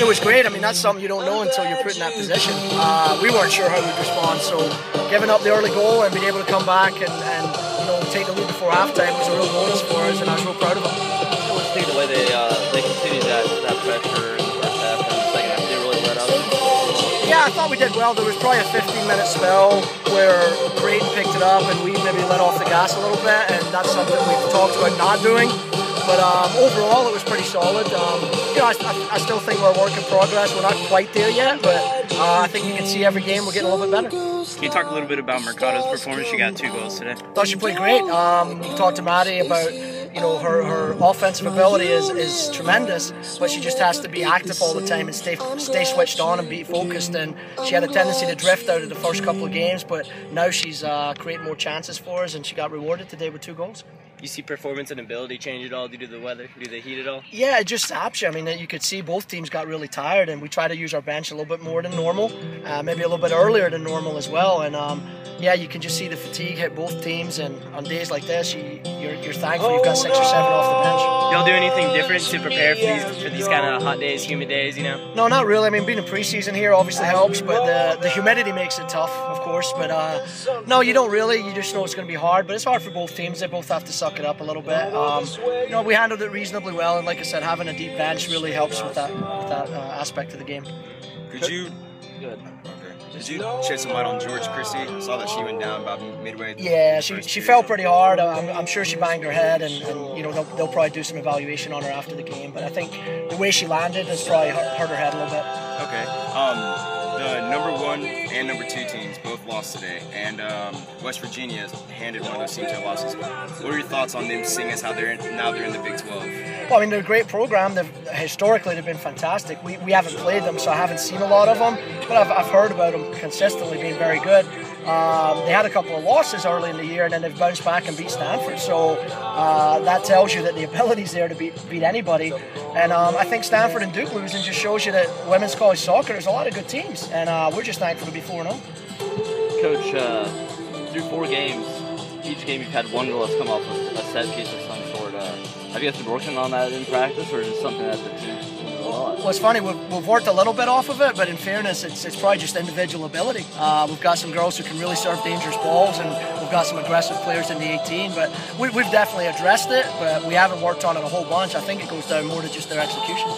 It was great. I mean, that's something you don't know until you're put in that position. We weren't sure how we'd respond, so giving up the early goal and being able to come back and take the lead before halftime was a real bonus for us, and I was real proud of them. What's the way they continued that pressure in the first half and the second half? They really let up. Yeah, I thought we did well. There was probably a 15-minute spell where Creighton picked it up and we maybe let off the gas a little bit, and that's something we've talked about not doing. But overall, it was pretty solid. I still think we're a work in progress. We're not quite there yet, but I think you can see every game we're getting a little bit better. Can you talk a little bit about Mercado's performance? She got 2 goals today. Thought she played great. Talked to Maddie about her offensive ability is tremendous, but she just has to be active all the time and stay switched on and be focused. And she had a tendency to drift out of the first couple of games, but now she's creating more chances for us, and she got rewarded today with 2 goals. You see performance and ability change at all due to the weather, due to the heat at all? Yeah, it just saps you. I mean, you could see both teams got really tired, and we try to use our bench a little bit more than normal, maybe a little bit earlier than normal as well. And yeah, you can just see the fatigue hit both teams. And on days like this, you're thankful you've got 6 or 7 off the bench. Y'all do anything different to prepare for these kind of hot days, humid days? No, not really. I mean, being in preseason here obviously helps, but the humidity makes it tough, of course. But no, you don't really. You just know it's going to be hard. But it's hard for both teams. They both have to suck it up a little bit. We handled it reasonably well, and like I said, having a deep bench really helps with that aspect of the game. Could you shed some light on George Christie? I saw that she went down about midway. Yeah, she fell pretty hard. I'm sure she banged her head, and they'll probably do some evaluation on her after the game. But I think the way she landed has probably hurt her head a little bit. Okay. The number 1 and number 2 teams both lost today, and West Virginia handed one of those teams their losses. What are your thoughts on them seeing as how they're in the Big 12? Well, I mean, they're a great program. Historically, they've been fantastic. We haven't played them, so I haven't seen a lot of them, but I've heard about them consistently being very good. They had a couple of losses early in the year, and then they've bounced back and beat Stanford. So that tells you that the ability's there to beat anybody. And I think Stanford and Duke losing just shows you that women's college soccer, there's a lot of good teams, and we're just thankful to be 4-0. Coach, through 4 games, each game you've had 1 goal that's come off of a set piece of some sort. Have you guys been working on that in practice, or is it something that the team's doing a lot? Well, it's funny, we've worked a little bit off of it, but in fairness, it's probably just individual ability. We've got some girls who can really serve dangerous balls, and we've got some aggressive players in the 18, but we've definitely addressed it, but we haven't worked on it a whole bunch. I think it goes down more to just their execution.